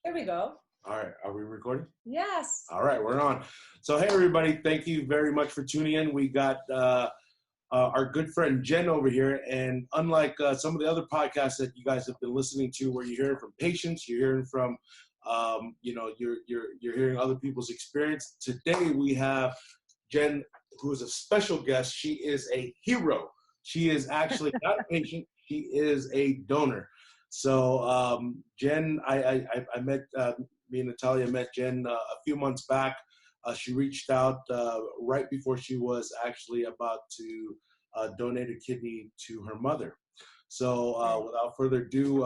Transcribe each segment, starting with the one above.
There we go. All right, are we recording? Yes. All right, we're on. So, hey, everybody, thank you very much for tuning in. We got our good friend Jen over here, and unlike some of the other podcasts that you guys have been listening to, where you're hearing from patients, you're hearing from, you're hearing other people's experience. Today we have Jen, who is a special guest. She is a hero. She is actually not a patient. She is a donor. So, Jen, I met. Me and Natalia met Jen a few months back. She reached out right before she was actually about to donate a kidney to her mother. So without further ado,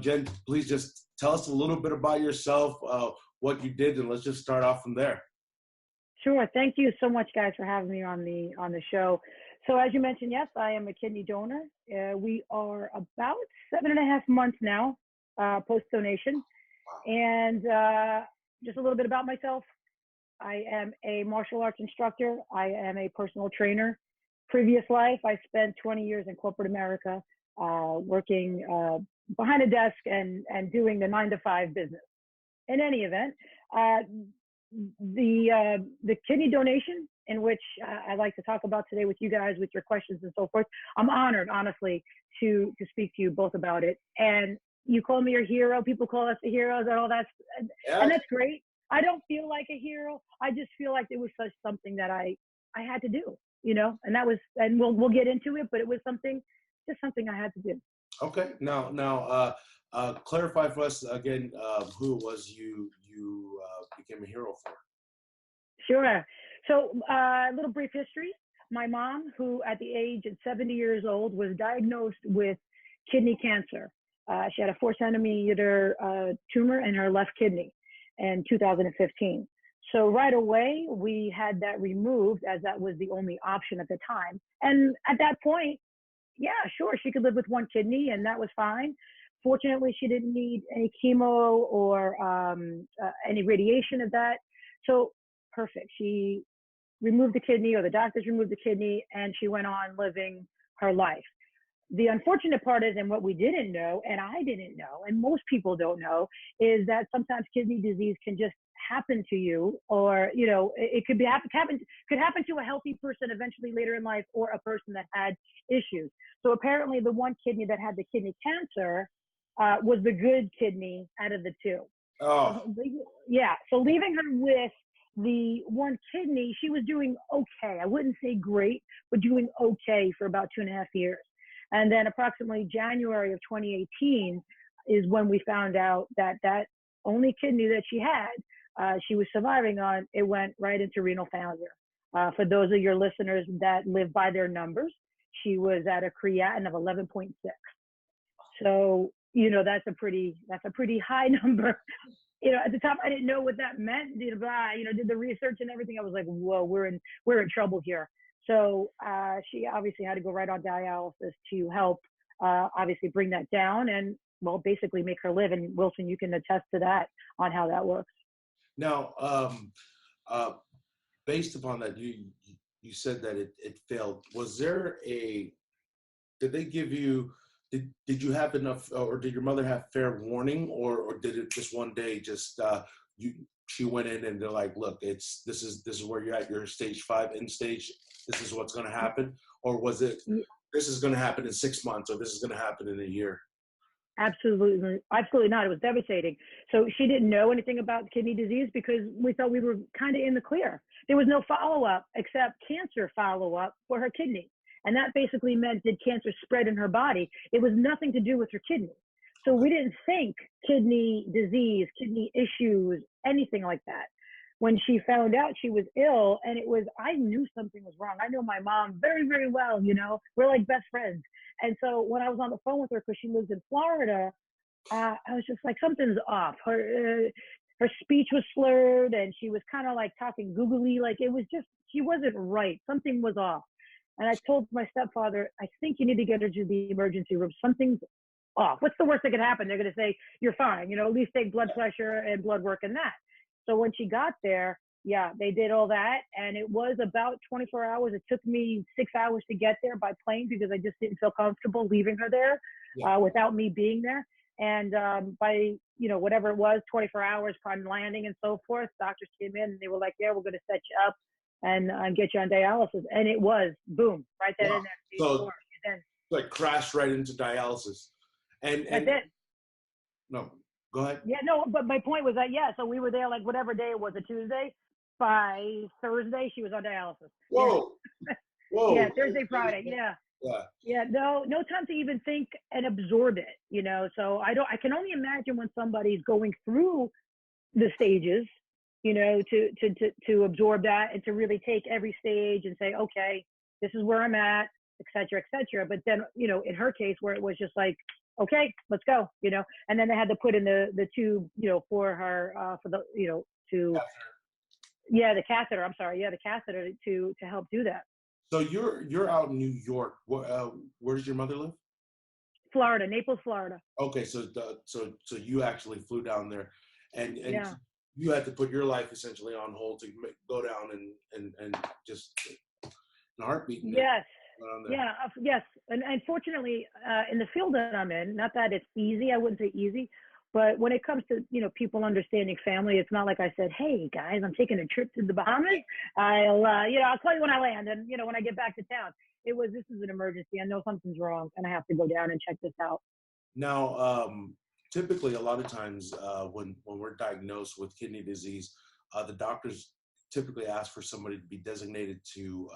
Jen, please just tell us a little bit about yourself, what you did, and let's just start off from there. Sure. Thank you so much, guys, for having me on the show. So as you mentioned, yes, I am a kidney donor. We are about 7.5 months now post-donation. And just a little bit about myself. I am a martial arts instructor. I am a personal trainer. Previous life, I spent 20 years in corporate America working behind a desk and doing the 9-to-5 business. In any event, the kidney donation, in which I'd like to talk about today with you guys, with your questions and so forth, I'm honored, honestly, to speak to you both about it. And you call me a hero. People call us the heroes and all that. And that's great. I don't feel like a hero. I just feel like it was something that I had to do, and that was, and we'll get into it, but it was just something I had to do. Okay. Now, clarify for us again, who it was you became a hero for. Sure. So a little brief history. My mom, who at the age of 70 years old was diagnosed with kidney cancer. She had a 4-centimeter tumor in her left kidney in 2015. So right away, we had that removed, as that was the only option at the time. And at that point, yeah, sure, she could live with one kidney, and that was fine. Fortunately, she didn't need any chemo or any radiation of that. So perfect. She removed the kidney, or the doctors removed the kidney, and she went on living her life. The unfortunate part is, and what we didn't know, and I didn't know, and most people don't know, is that sometimes kidney disease can just happen to you, or it could happen to a healthy person eventually later in life, or a person that had issues. So apparently, the one kidney that had the kidney cancer was the good kidney out of the two. Oh, yeah. So leaving her with the one kidney, she was doing okay. I wouldn't say great, but doing okay for about 2.5 years. And then approximately January of 2018 is when we found out that only kidney that she had, she was surviving on, it went right into renal failure. For those of your listeners that live by their numbers, she was at a creatinine of 11.6. So, that's a pretty high number. At the time, I didn't know what that meant. Did the research and everything. I was like, whoa, we're in trouble here. So she obviously had to go right on dialysis to help obviously bring that down and, well, basically make her live. And Wilson, you can attest to that on how that works. Now, based upon that, you said that it failed. Was there did they give you, did you have enough, or did your mother have fair warning, or did it just one day she went in and they're like, look, this is where you're at, you're stage 5 end stage, this is what's going to happen? Or was it, this is going to happen in 6 months, or this is going to happen in a year? Absolutely not. It was devastating. So she didn't know anything about kidney disease because we thought we were kind of in the clear. There was no follow-up except cancer follow-up for her kidney. And that basically meant, did cancer spread in her body? It was nothing to do with her kidney. So we didn't think kidney disease, kidney issues, anything like that. When she found out she was ill, and I knew something was wrong. I know my mom very, very well, we're like best friends. And so when I was on the phone with her, because she lives in Florida, I was just like, something's off. Her speech was slurred, and she was kind of like talking googly, like it was just, she wasn't right. Something was off. And I told my stepfather, I think you need to get her to the emergency room. Something's off. What's the worst that could happen? They're going to say, you're fine, at least take blood pressure and blood work and that. So when she got there, yeah, they did all that. And it was about 24 hours. It took me 6 hours to get there by plane because I just didn't feel comfortable leaving her there without me being there. And by, whatever it was, 24 hours prime landing and so forth, doctors came in and they were like, yeah, we're going to set you up and get you on dialysis. And it was boom, right then Wow. and there. So like crashed right into dialysis. And that's it. No, go ahead. Yeah, no, but my point was that, so we were there like whatever day it was, a Tuesday. By Thursday, she was on dialysis. Whoa. Yeah. Whoa. Yeah, Thursday, Friday. Yeah. Yeah. Yeah, no time to even think and absorb it, So I can only imagine when somebody's going through the stages, to absorb that and to really take every stage and say, okay, this is where I'm at, et cetera, et cetera. But then, in her case where it was just like, okay, let's go, and then they had to put in the tube, for her, for the, to, the catheter, I'm sorry. Yeah, the catheter to help do that. So you're out in New York. Where does your mother live? Florida, Naples, Florida. Okay, so you actually flew down there, and yeah. You had to put your life essentially on hold to go down and just in a heartbeat. Yes. Yeah. Yes. And fortunately, in the field that I'm in, not that it's easy. I wouldn't say easy. But when it comes to, people understanding family, it's not like I said, hey, guys, I'm taking a trip to the Bahamas. I'll tell you when I land and, when I get back to town. It was, this is an emergency. I know something's wrong and I have to go down and check this out. Now, typically, a lot of times when we're diagnosed with kidney disease, the doctors typically ask for somebody to be designated to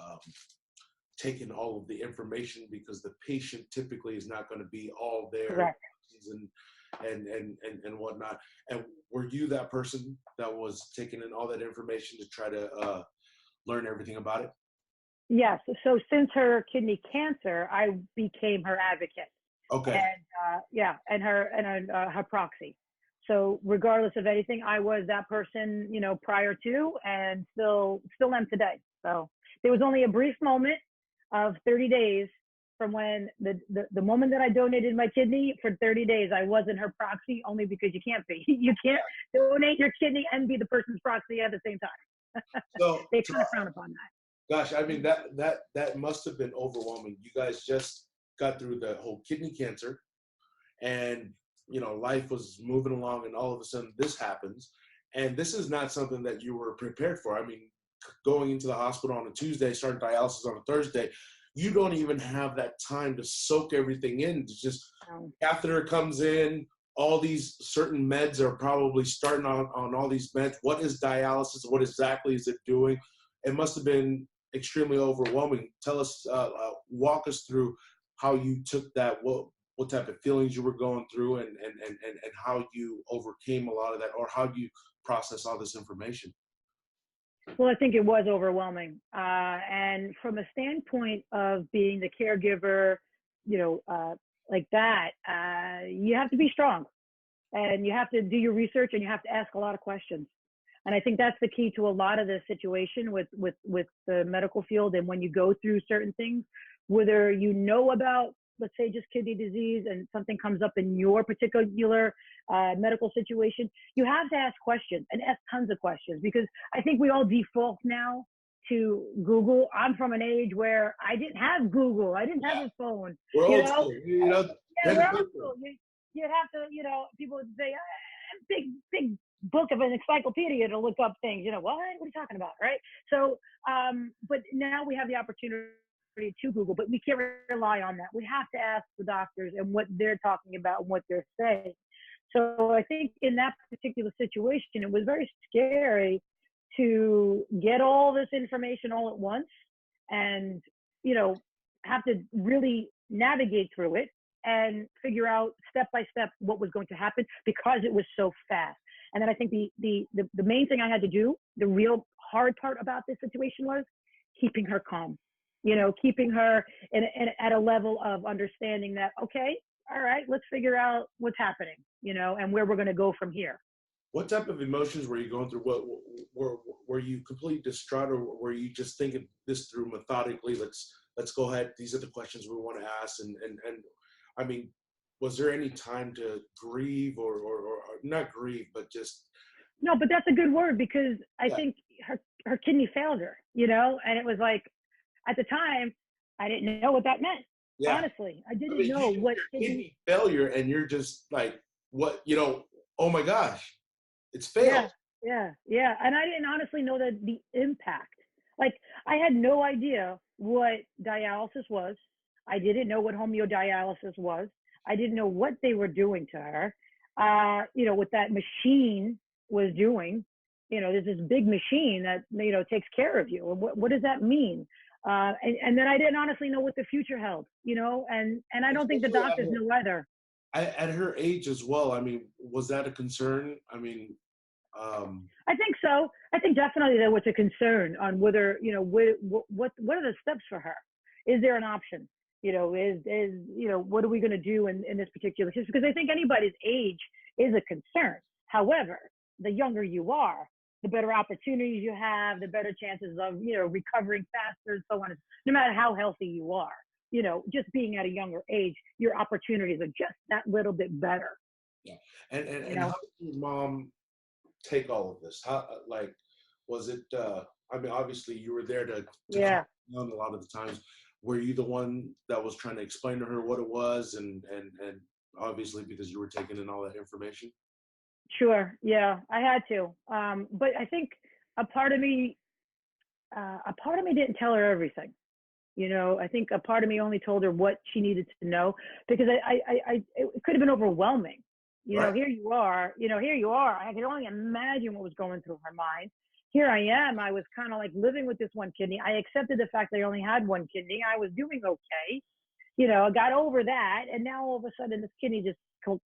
take in all of the information because the patient typically is not going to be all there. Correct. And whatnot. And were you that person that was taking in all that information to try to learn everything about it? Yes. So since her kidney cancer, I became her advocate. Okay. And her proxy. So regardless of anything, I was that person, prior to, and still am today. So there was only a brief moment of 30 days from when the moment that I donated my kidney. For 30 days, I wasn't her proxy, only because you can't be. You can't donate your kidney and be the person's proxy at the same time. So they kind of frown upon that. Gosh, I mean, that must have been overwhelming. You guys just got through the whole kidney cancer and, life was moving along and all of a sudden this happens. And this is not something that you were prepared for. I mean, going into the hospital on a Tuesday, starting dialysis on a Thursday, you don't even have that time to soak everything in. It's just catheter comes in, all these certain meds are probably starting on all these meds. What is dialysis? What exactly is it doing? It must have been extremely overwhelming. Tell us, walk us through how you took that, what type of feelings you were going through and how you overcame a lot of that, or how you process all this information. Well, I think it was overwhelming. And from a standpoint of being the caregiver, like that, you have to be strong and you have to do your research and you have to ask a lot of questions. And I think that's the key to a lot of this situation with the medical field. And when you go through certain things, whether about, let's say, just kidney disease and something comes up in your particular medical situation, you have to ask questions and ask tons of questions, because I think we all default now to Google. I'm from an age where I didn't have Google. I didn't have a phone. We're old school. We're old school. You'd have to, people would say, big book of an encyclopedia to look up things. What are you talking about, right? So, but now we have the opportunity to Google, but we can't rely on that. We have to ask the doctors and what they're talking about and what they're saying. So I think in that particular situation, it was very scary to get all this information all at once and, have to really navigate through it and figure out step by step what was going to happen, because it was so fast. And then I think the main thing I had to do, the real hard part about this situation, was keeping her calm. Keeping her at a level of understanding that, okay, all right, let's figure out what's happening, and where we're going to go from here. What type of emotions were you going through? What were you completely distraught, or were you just thinking this through methodically? Let's go ahead. These are the questions we want to ask. And I mean, was there any time to grieve or not grieve, but just? No, but that's a good word, because I think her kidney failed her, and it was like, at the time, I didn't know what that meant. Yeah. Honestly, I didn't know what kidney failure, and you're just like what, oh my gosh, it's failed. Yeah, yeah. And I didn't honestly know that the impact. Like, I had no idea what dialysis was. I didn't know what hemodialysis was. I didn't know what they were doing to her. What that machine was doing. There's this big machine that takes care of you. And what does that mean? And then I didn't honestly know what the future held. And I don't think the Especially at doctors knew either. at her age as well. I mean, was that a concern? I mean, I think so. I think definitely there was a concern on whether, what are the steps for her? Is there an option? What are we going to do in this particular case? Because I think anybody's age is a concern. However, the younger you are, the better opportunities you have, the better chances of, recovering faster and so on. No matter how healthy you are, just being at a younger age, your opportunities are just that little bit better. yeah. And how did your mom take all of this? How, like, was it, I mean, obviously you were there to Yeah. calm down a lot of the times. Were you the one that was trying to explain to her what it was, and obviously because you were taking in all that information? Sure. Yeah, I had to. But I think a part of me, didn't tell her everything. I think a part of me only told her what she needed to know, because it could have been overwhelming. Right. Here you are. I could only imagine what was going through her mind. Here I am. I was kind of like living with this one kidney. I accepted the fact that I only had one kidney. I was doing okay. I got over that, and now all of a sudden this kidney just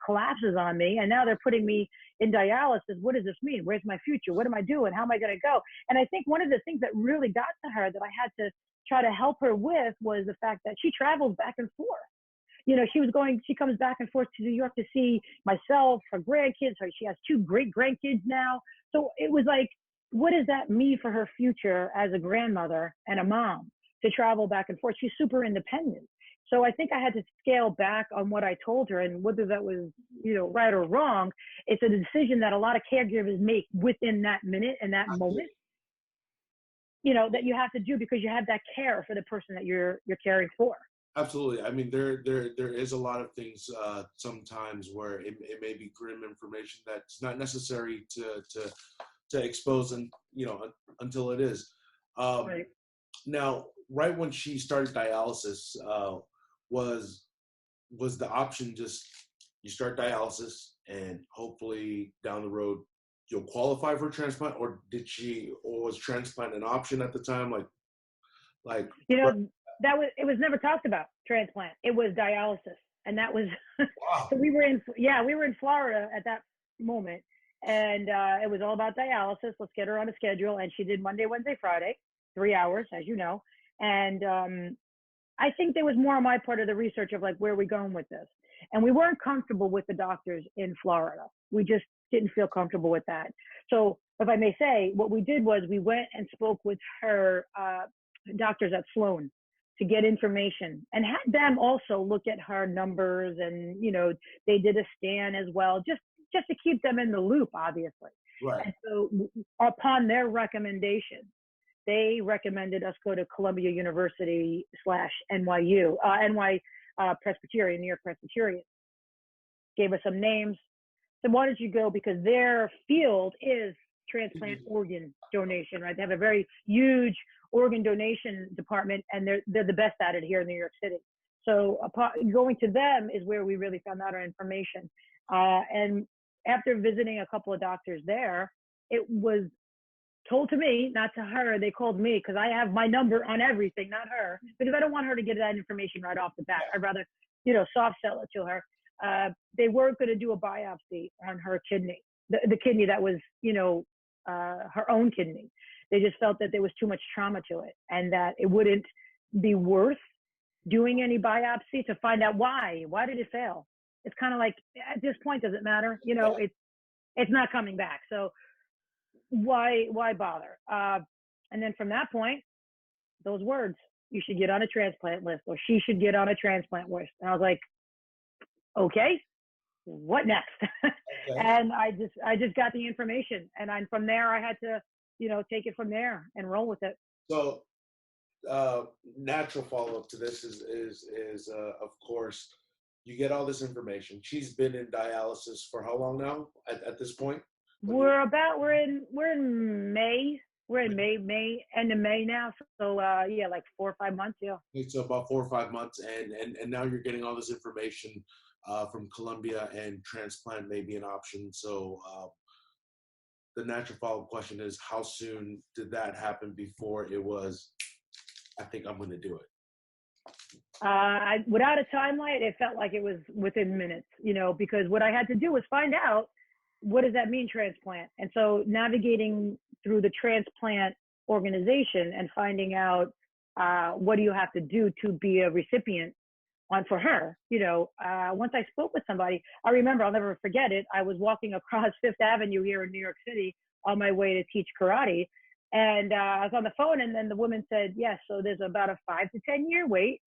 collapses on me, and now they're putting me in dialysis. What does this mean? Where's my future? What am I doing? How am I going to go? And I think one of the things that really got to her that I had to try to help her with was the fact that she travels back and forth. She comes back and forth to New York to see myself, her grandkids. She has 2 great grandkids now. So it was like, what does that mean for her future as a grandmother and a mom to travel back and forth? She's super independent. So I think I had to scale back on what I told her, and whether that was, right or wrong, it's a decision that a lot of caregivers make within that minute and that moment, that you have to do because you have that care for the person that you're caring for. Absolutely. I mean, there is a lot of things sometimes where it may be grim information that's not necessary to expose, and until it is. Right. Now, right when she started dialysis, was the option just you start dialysis and hopefully down the road you'll qualify for transplant, or was transplant an option at the time? Like it was never talked about transplant. It was dialysis, and that was wow. so we were in Florida at that moment, and it was all about dialysis. Let's get her on a schedule, and she did Monday, Wednesday, Friday, 3 hours, as you know. And I think there was more on my part of the research of like, where are we going with this? And we weren't comfortable with the doctors in Florida. We just didn't feel comfortable with that. So if I may say, what we did was we went and spoke with her doctors at Sloan to get information, and had them also look at her numbers, and they did a scan as well, just to keep them in the loop, obviously. Right. And so upon their recommendation, they recommended us go to Columbia University / NYU, NY Presbyterian, New York Presbyterian. Gave us some names. So why don't you go? Because their field is transplant organ donation, right? They have a very huge organ donation department, and they're the best at it here in New York City. So going to them is where we really found out our information. And after visiting a couple of doctors there, it was told to me, not to her. They called me because I have my number on everything, not her, because I don't want her to get that information right off the bat. I'd rather, soft sell it to her. They weren't going to do a biopsy on her kidney, the kidney that was, her own kidney. They just felt that there was too much trauma to it, and that it wouldn't be worth doing any biopsy to find out why did it fail. It's kind of like, at this point, does it matter? It's not coming back. So why bother? And then from that point, those words, you should get on a transplant list, or she should get on a transplant list. And I was like, okay, what next? Okay. And I just got the information, and from there I had to, take it from there and roll with it. So natural follow-up to this is of course, You get all this information. She's been in dialysis for how long now at this point? We're in May. We're in May, end of May now. So yeah, like 4 or 5 months. Yeah. So about 4 or 5 months, and now you're getting all this information from Colombia, and transplant may be an option. So the natural follow-up question is, how soon did that happen before it was, I think I'm going to do it? Without a timeline, it felt like it was within minutes, because what I had to do was find out, what does that mean, transplant? And so navigating through the transplant organization and finding out what do you have to do to be a recipient for her. Once I spoke with somebody, I remember, I'll never forget it. I was walking across Fifth Avenue here in New York City on my way to teach karate. And I was on the phone, and then the woman said, yes, so there's about a 5 to 10 year wait.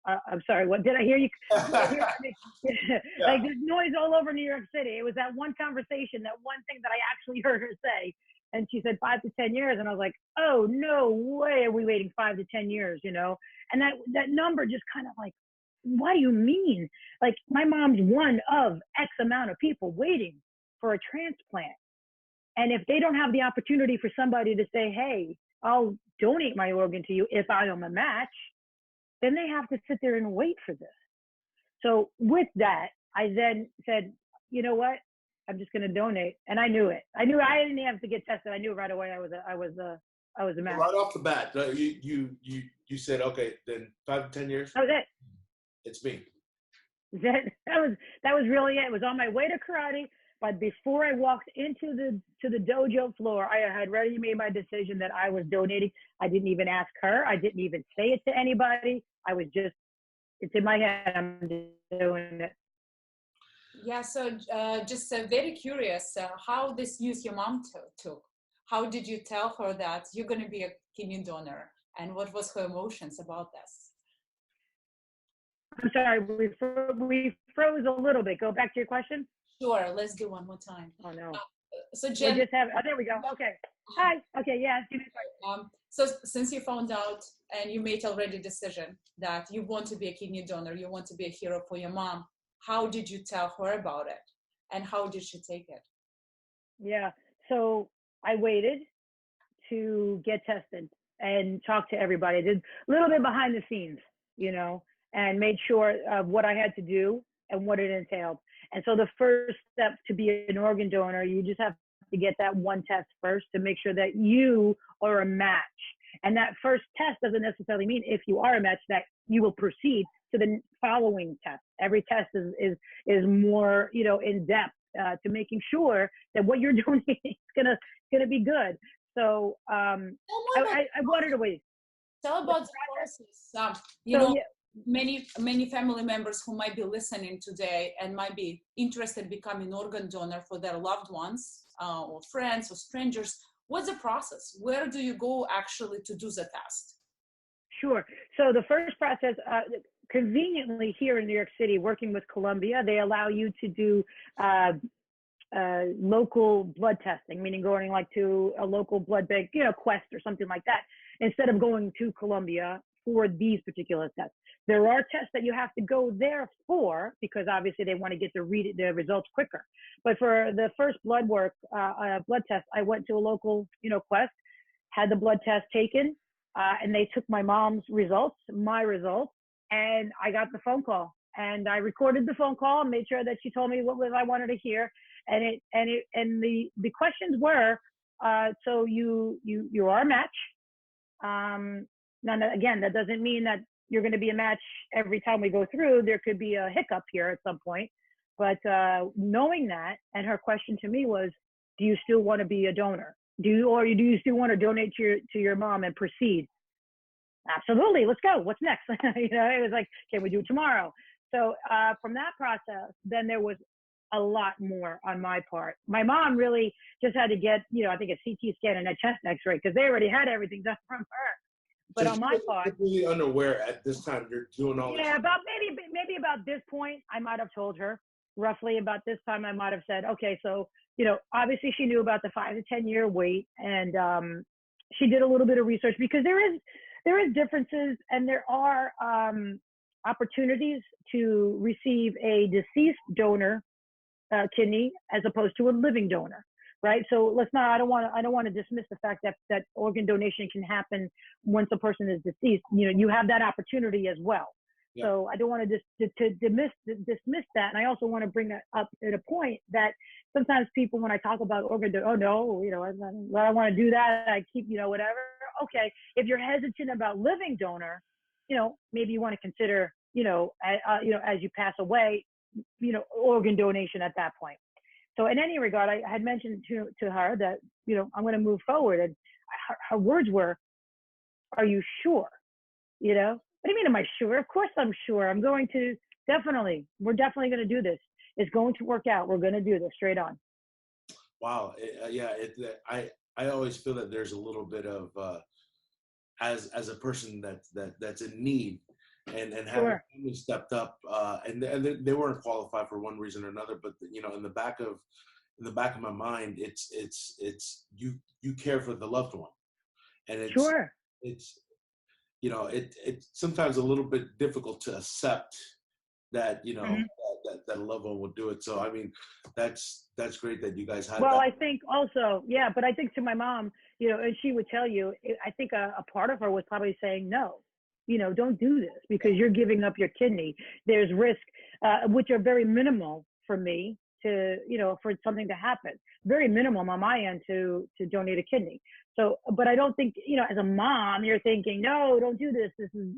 I'm sorry, what did I hear you? Like, there's noise all over New York City. It was that one conversation, that one thing that I actually heard her say. And she said 5 to 10 years. And I was like, oh, no way are we waiting 5 to 10 years, And that number just kind of like, what do you mean? Like, my mom's one of X amount of people waiting for a transplant. And if they don't have the opportunity for somebody to say, hey, I'll donate my organ to you if I am a match, then they have to sit there and wait for this. So with that, I then said, you know what? I'm just going to donate. And I knew it. I knew I didn't have to get tested. I knew right away I was a match. Right off the bat, you said, okay, then 5 to 10 years. That was it. It's me. That was really it. It was on my way to karate, but before I walked into the dojo floor, I had already made my decision that I was donating. I didn't even ask her. I didn't even say it to anybody. I was just, it's in my head. I'm doing it. Yeah. So just very curious, how this news your mom took. How did you tell her that you're going to be a kidney donor, and what was her emotions about this? I'm sorry, we froze a little bit. Go back to your question. Sure, let's do one more time. Oh no. So Jen, we just have. Oh, there we go. Okay. Hi. Okay. Yeah. So since you found out and you made already decision that you want to be a kidney donor, you want to be a hero for your mom, how did you tell her about it, and how did she take it? Yeah. So I waited to get tested and talk to everybody. I did a little bit behind the scenes, and made sure of what I had to do and what it entailed. And so the first step to be an organ donor, you just have to get that one test first to make sure that you are a match. And that first test doesn't necessarily mean if you are a match that you will proceed to the following test. Every test is more, in depth to making sure that what you're donating is gonna be good. So I wanted to wait. Tell about the process. Many family members who might be listening today and might be interested in becoming organ donor for their loved ones or friends or strangers. What's the process? Where do you go actually to do the test? Sure. So the first process, conveniently here in New York City, working with Colombia, they allow you to do local blood testing, meaning going like to a local blood bank, Quest or something like that, instead of going to Colombia for these particular tests. There are tests that you have to go there for, because obviously they want to get the results quicker. But for the first blood test, I went to a local, Quest, had the blood test taken, and they took my mom's results, my results, and I got the phone call. And I recorded the phone call and made sure that she told me what I wanted to hear. And the questions were, so you are a match. Now, again, that doesn't mean that you're going to be a match every time we go through. There could be a hiccup here at some point. But knowing that, and her question to me was, do you still want to be a donor? Do you still want to donate to your mom and proceed? Absolutely. Let's go. What's next? It was like, can we do it tomorrow? So from that process, then there was a lot more on my part. My mom really just had to get, I think a CT scan and a chest x-ray, because they already had everything done from her. But so on my part, really unaware at this time you're doing all. Yeah, about maybe about this point, I might have told her. Roughly about this time, I might have said, okay, so obviously she knew about the 5 to 10 year wait, and she did a little bit of research, because there is differences, and there are opportunities to receive a deceased donor kidney as opposed to a living donor, right? So let's not. I don't want to dismiss the fact that organ donation can happen once a person is deceased. You have that opportunity as well. Yeah. So I don't want to dismiss that, and I also want to bring that up at a point that sometimes people, when I talk about organ donation, oh no, I don't want to do that. I keep, whatever. Okay, if you're hesitant about living donor, maybe you want to consider, as you pass away, organ donation at that point. So in any regard, I had mentioned to her that, I'm going to move forward. And her words were, are you sure? What do you mean, am I sure? Of course I'm sure. I'm going to we're definitely going to do this. It's going to work out. We're going to do this straight on. Wow. I always feel that there's a little bit of, as a person that's in need, and having family stepped up, and they weren't qualified for one reason or another, but in the back of my mind, it's you care for the loved one, and it's it's sometimes a little bit difficult to accept that that a loved one will do it. So I mean, that's great that you guys had. Well, I think also, but I think to my mom, and she would tell you, I think a part of her was probably saying no. Don't do this because you're giving up your kidney. There's risk, which are very minimal for me to, for something to happen. Very minimal on my end to donate a kidney. So, but I don't think, as a mom, you're thinking, no, don't do this. This is,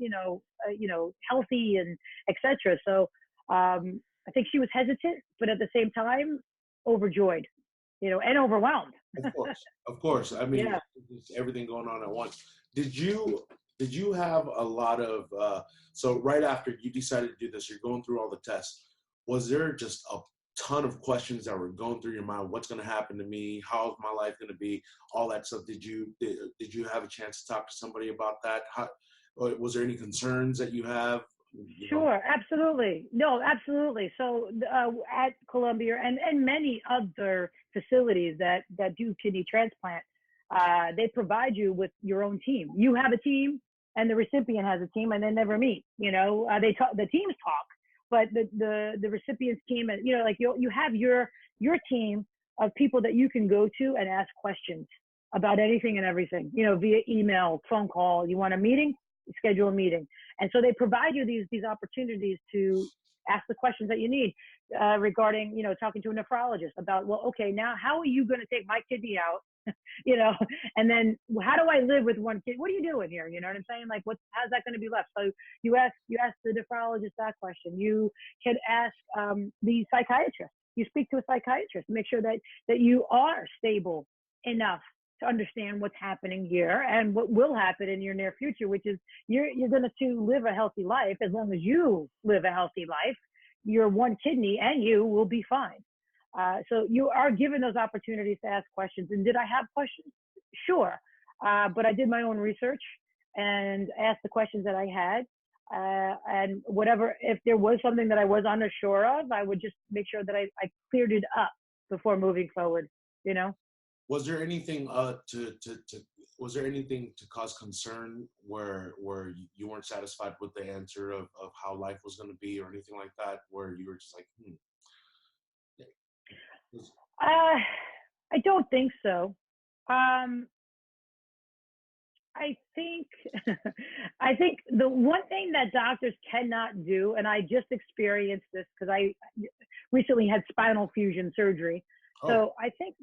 healthy and etc. So, I think she was hesitant, but at the same time, overjoyed, and overwhelmed. Of course. I mean, everything going on at once. Did you have a lot of, so right after you decided to do this, you're going through all the tests, was there just a ton of questions that were going through your mind? What's going to happen to me? How's my life going to be? All that stuff. Did you have a chance to talk to somebody about that? Was there any concerns that you have? Sure, absolutely. No, absolutely. So at Columbia and many other facilities that do kidney transplant, they provide you with your own team. You have a team and the recipient has a team, and they never meet. They talk, the teams talk, but the recipient's team, you have your team of people that you can go to and ask questions about anything and everything, via email, phone call. You want a meeting? Schedule a meeting. And so they provide you these opportunities to ask the questions that you need regarding, talking to a nephrologist about, well, okay, now how are you going to take my kidney out? And then how do I live with one kid? What are you doing here? You know what I'm saying? Like, how's that going to be left? So you ask the nephrologist that question. You can ask the psychiatrist. You speak to a psychiatrist, make sure that you are stable enough to understand what's happening here and what will happen in your near future, which is you're going to live a healthy life. As long as you live a healthy life, your one kidney and you will be fine. So you are given those opportunities to ask questions. And did I have questions? Sure. But I did my own research and asked the questions that I had. And whatever, if there was something that I was unsure of, I would just make sure that I cleared it up before moving forward, Was there anything was there anything to cause concern where you weren't satisfied with the answer of how life was going to be or anything like that, where you were just like, I don't think so. I think the one thing that doctors cannot do, and I just experienced this because I recently had spinal fusion surgery. Oh. So I think,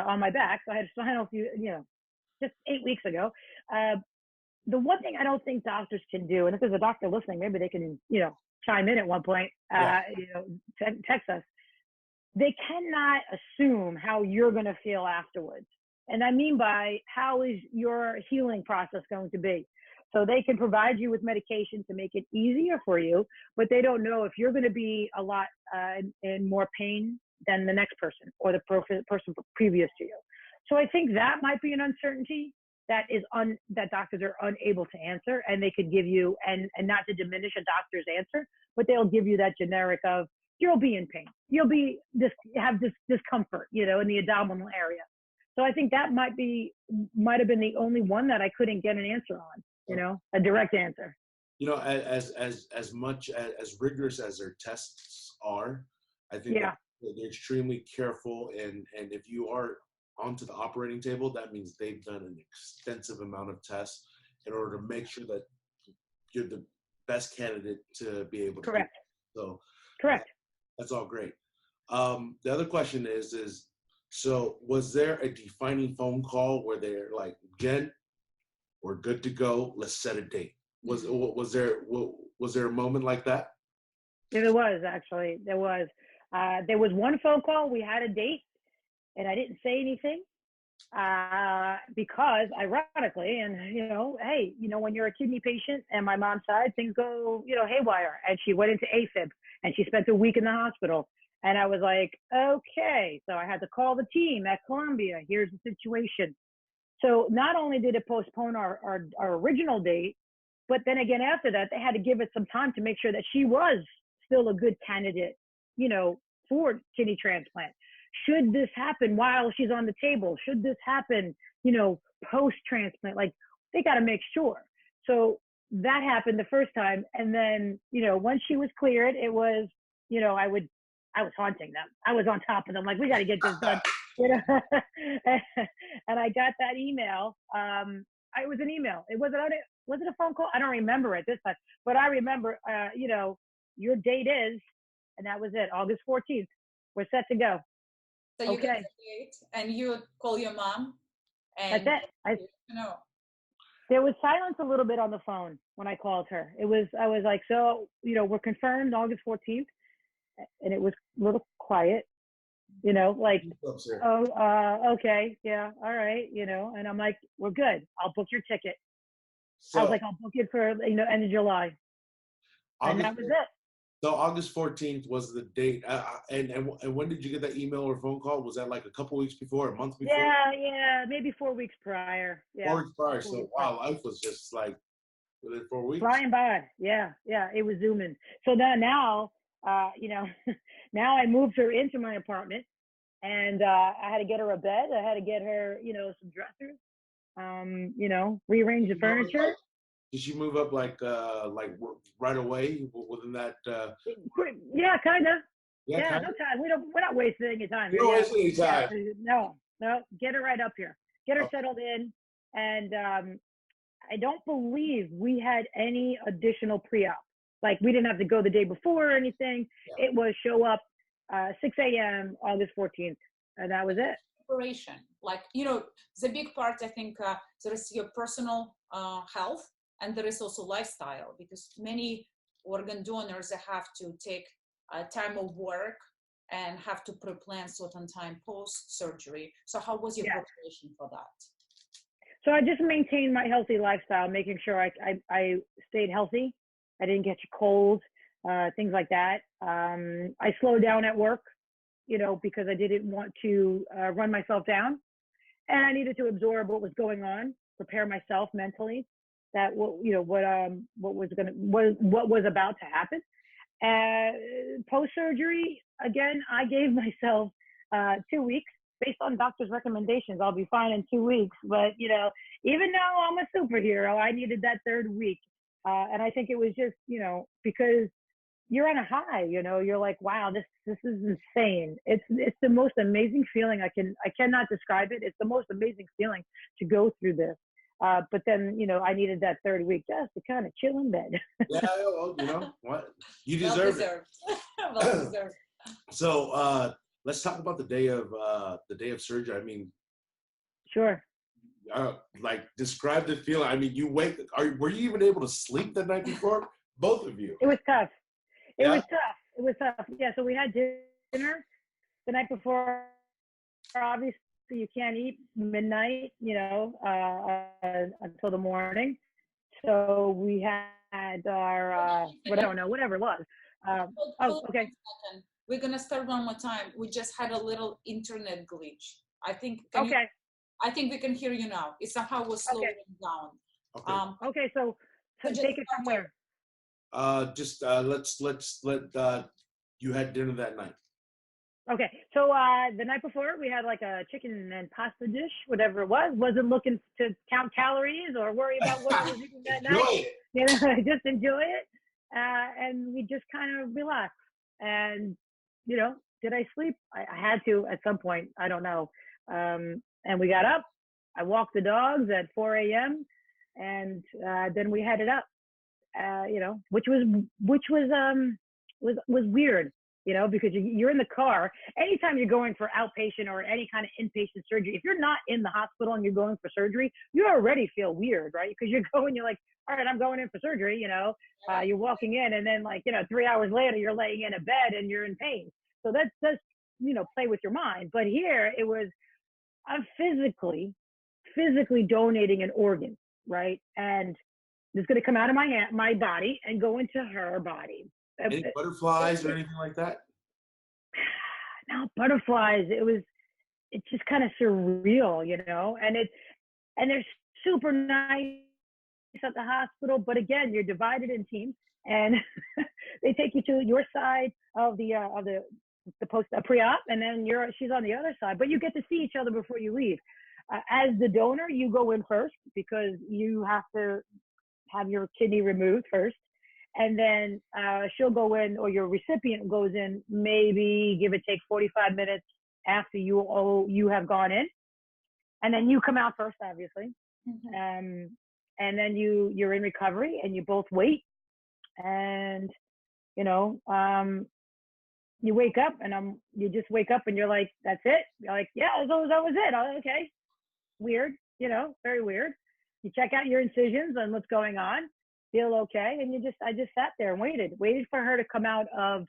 on my back. So I had spinal fusion, just 8 weeks ago. The one thing I don't think doctors can do, and if there's a doctor listening, maybe they can, chime in at one point, text us. They cannot assume how you're going to feel afterwards. And I mean by how is your healing process going to be? So they can provide you with medication to make it easier for you, but they don't know if you're going to be a lot in more pain than the next person or the person previous to you. So I think that might be an uncertainty that doctors are unable to answer, and they could give you, and not to diminish a doctor's answer, but they'll give you that generic of, you'll be in pain. You'll be have this discomfort, in the abdominal area. So I think that might have been the only one that I couldn't get an answer on, a direct answer. You know, as much as rigorous as their tests are, I think Yeah. that they're extremely careful. And if you are onto the operating table, that means they've done an extensive amount of tests in order to make sure that you're the best candidate to be able to do Correct. that. So Correct. that's all great. The other question is so was there a defining phone call where they're like, Jen, we're good to go, let's set a date? Was there a moment like that? Yeah, there was actually. There was. There was one phone call. We had a date, and I didn't say anything because, ironically, and hey, when you're a kidney patient, and my mom's side, things go, haywire. And she went into AFib, and she spent a week in the hospital. And I was like, okay. So I had to call the team at Columbia. Here's the situation. So not only did it postpone our original date, but then again, after that, they had to give it some time to make sure that she was still a good candidate, for kidney transplant. Should this happen while she's on the table? Should this happen, post-transplant? Like, they got to make sure. So that happened the first time. And then, once she was cleared, it was, I was haunting them. I was on top of them. Like, we got to get this done. And I got that email. It was an email. Was it a phone call? I don't remember it this time, but I remember, your date is, and that was it, August 14th. We're set to go. So you get the date, and you call your mom, and that's it. There was silence a little bit on the phone when I called her. I was like, so, we're confirmed August 14th, and it was a little quiet. Like, okay, yeah, all right, and I'm like, we're good. I'll book your ticket. So, I was like, I'll book it for, end of July. And that was it. So August 14th was the date. And when did you get that email or phone call? Was that like a couple weeks before, a month before? Yeah, maybe 4 weeks prior. Yeah. 4 weeks prior. So, wow, life was just like within 4 weeks. Flying by. Yeah, it was zooming. So now, now I moved her into my apartment, and I had to get her a bed. I had to get her, some dressers, rearrange the furniture. Did she move up like right away within that? Yeah, kind of. Yeah, no time. We're not wasting any time. You're not wasting any time. No. Get her right up here. Get her settled in, and I don't believe we had any additional pre-op. Like, we didn't have to go the day before or anything. Yeah. It was show up 6 a.m. August 14th, and that was it. Preparation, like, the big part, I think, there is your personal health, and there is also lifestyle, because many organ donors have to take time of work and have to pre-plan certain time post-surgery. So how was your preparation for that? So I just maintained my healthy lifestyle, making sure I stayed healthy. I didn't get cold, things like that. I slowed down at work, because I didn't want to run myself down. And I needed to absorb what was going on, prepare myself mentally that what was about to happen. Post-surgery, again, I gave myself 2 weeks based on doctor's recommendations. I'll be fine in 2 weeks, but even though I'm a superhero, I needed that third week. And I think it was just, because you're on a high, you're like, wow, this is insane. It's the most amazing feeling. I cannot describe it. It's the most amazing feeling to go through this. But then, I needed that third week just to kind of chill in bed. Yeah, well, what? You deserve it. Well deserved. So let's talk about the day of surgery. I mean, sure. Like, describe the feeling. I mean, were you even able to sleep the night before? Both of you. It was tough. It was tough. Yeah. So we had dinner the night before. Obviously, you can't eat midnight, until the morning. So we had our whatever it was. Okay. We're gonna start one more time. We just had a little internet glitch. I think. I think we can hear you now. It somehow was slowing down. Okay. So take it from where? Let's let you had dinner that night. Okay, so the night before we had like a chicken and pasta dish, whatever it was. Wasn't looking to count calories or worry about what I was eating that Enjoy night. it. You know, just enjoy it, and we just kind of relaxed. And you know, did I sleep? I had to at some point. I don't know. And we got up. I walked the dogs at 4 a.m. and then we headed up. You know, which was weird, you know, because you're in the car. Anytime you're going for outpatient or any kind of inpatient surgery, if you're not in the hospital and you're going for surgery, you already feel weird, right? Because you're going, you're like, all right, I'm going in for surgery, you know, you're walking in and then like, you know, 3 hours later, you're laying in a bed and you're in pain. So that does, you know, play with your mind. But here it was, I'm physically donating an organ, right? And it's going to come out of my body and go into her body. Any butterflies or anything like that? No butterflies. It's just kind of surreal, you know. And they're super nice at the hospital, but again, you're divided in teams, and they take you to your side of the post pre-op, and then she's on the other side. But you get to see each other before you leave. As the donor, you go in first because you have to have your kidney removed first. And then she'll go in, or your recipient goes in, maybe give or take 45 minutes after you have gone in. And then you come out first, obviously. Mm-hmm. And then you're in recovery and you both wait. And, you know, you wake up and you just wake up and you're like, that's it. You're like, yeah, that was it. Oh, okay. Weird, you know, very weird. You check out your incisions and what's going on, feel okay. And I just sat there and waited for her to come out of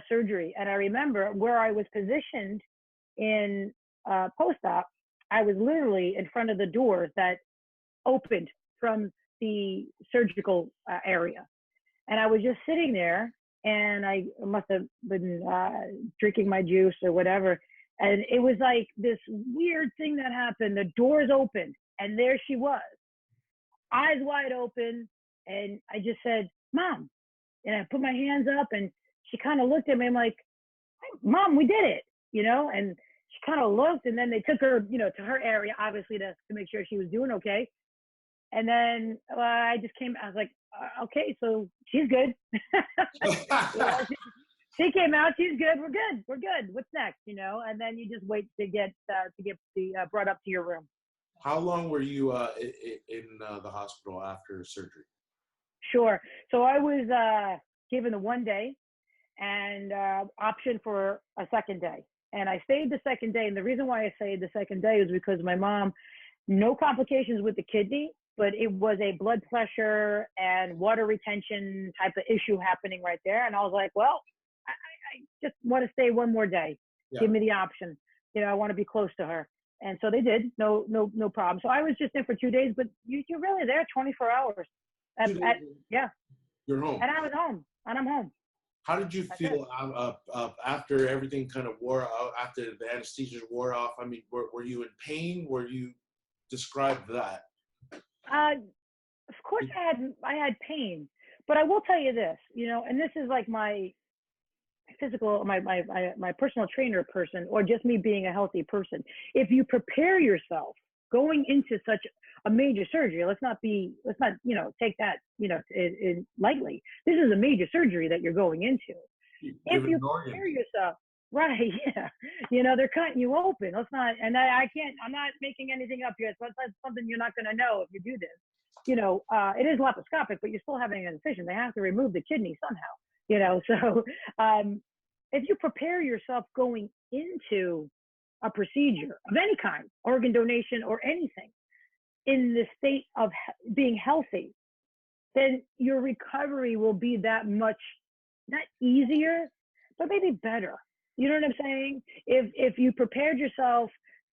surgery. And I remember where I was positioned in post-op, I was literally in front of the doors that opened from the surgical area. And I was just sitting there, and I must have been drinking my juice or whatever. And it was like this weird thing that happened. The doors opened, and there she was, eyes wide open. And I just said, Mom. And I put my hands up, and she kind of looked at me. I'm like, Mom, we did it, you know? And she kind of looked, and then they took her, you know, to her area, obviously, to make sure she was doing okay. And then I just came, I was like, okay, so she's good. You know, she came out, she's good, we're good. What's next, you know? And then you just wait to get brought up to your room. How long were you in the hospital after surgery? Sure. So I was given a 1 day and option for a second day. And I stayed the second day. And the reason why I stayed the second day is because my mom, no complications with the kidney, but it was a blood pressure and water retention type of issue happening right there. And I was like, well, I just want to stay 1 more day. Yeah. Give me the option. You know, I want to be close to her. And so they did. No problem. So I was just in for 2 days, but you're really there 24 hours. Yeah. You're home. And I was home. And I'm home. How did you feel after everything kind of wore out, after the anesthesia wore off? I mean, were you in pain? Describe that? Of course I had pain, but I will tell you this, you know, and this is like my physical, my personal trainer person, or just me being a healthy person. If you prepare yourself going into such a major surgery, let's not, you know, take that, you know, lightly. This is a major surgery that you're going into. If you prepare yourself, right, yeah, you know, they're cutting you open. Let's not, and I'm not making anything up here. So that's something you're not going to know if you do this. You know, it is laparoscopic, but you're still having an incision. They have to remove the kidney somehow, you know. So if you prepare yourself going into a procedure of any kind, organ donation or anything, in the state of being healthy, then your recovery will be that much, not easier, but maybe better. You know what I'm saying? If you prepared yourself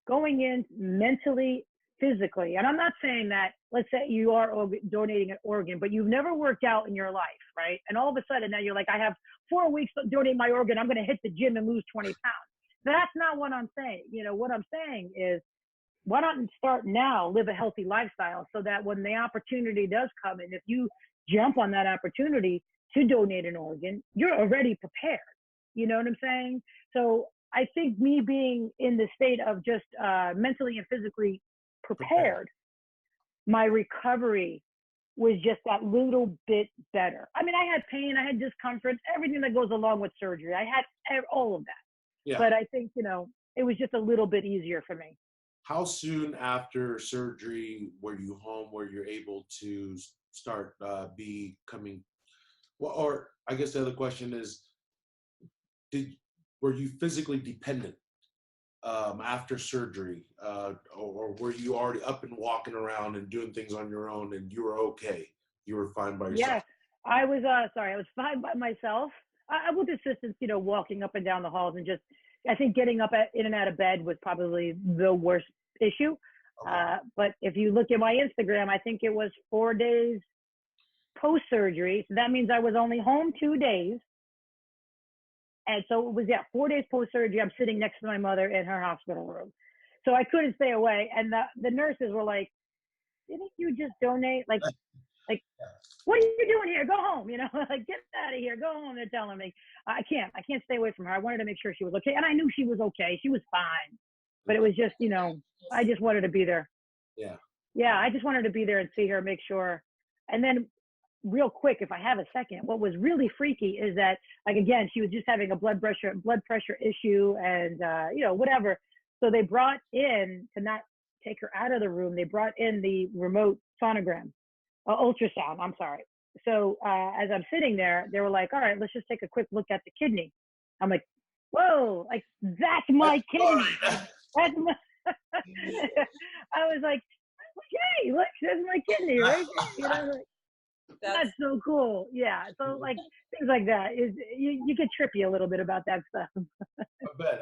going in mentally, physically, and I'm not saying that, let's say you are donating an organ, but you've never worked out in your life, right? And all of a sudden now you're like, I have 4 weeks to donate my organ. I'm going to hit the gym and lose 20 pounds. That's not what I'm saying. You know, what I'm saying is, why not start now, live a healthy lifestyle, so that when the opportunity does come, and if you jump on that opportunity to donate an organ, you're already prepared. You know what I'm saying? So I think me being in the state of just mentally and physically prepared, my recovery was just that little bit better. I mean, I had pain, I had discomfort, everything that goes along with surgery. I had all of that. Yeah. But I think, it was just a little bit easier for me. How soon after surgery were you home where you're able to start becoming, well, or I guess the other question is, were you physically dependent after surgery, or were you already up and walking around and doing things on your own and you were okay? You were fine by yourself? Yeah, I was, I was fine by myself. With assistance, walking up and down the halls and just, I think getting up in and out of bed was probably the worst issue. Okay. But if you look at my Instagram, I think it was 4 days post-surgery. So that means I was only home 2 days. And so it was, 4 days post-surgery, I'm sitting next to my mother in her hospital room. So I couldn't stay away. And the nurses were like, didn't you just donate? Like, what are you doing here? Go home, like, get out of here, go home. They're telling me, I can't stay away from her. I wanted to make sure she was okay. And I knew she was okay. She was fine. But it was just, I just wanted to be there. Yeah. Yeah, I just wanted to be there and see her, make sure. And then real quick, if I have a second, what was really freaky is that, like, again, she was just having a blood pressure issue and, whatever. So they brought in, to not take her out of the room, they brought in the remote sonogram, ultrasound, I'm sorry. So as I'm sitting there, they were like, all right, let's just take a quick look at the kidney. I'm like, whoa, like, that's my kidney. That's my, I was like, okay, look, there's my kidney, right? Like, that's so cool. Yeah. So, like, things like that is, you get trippy a little bit about that stuff.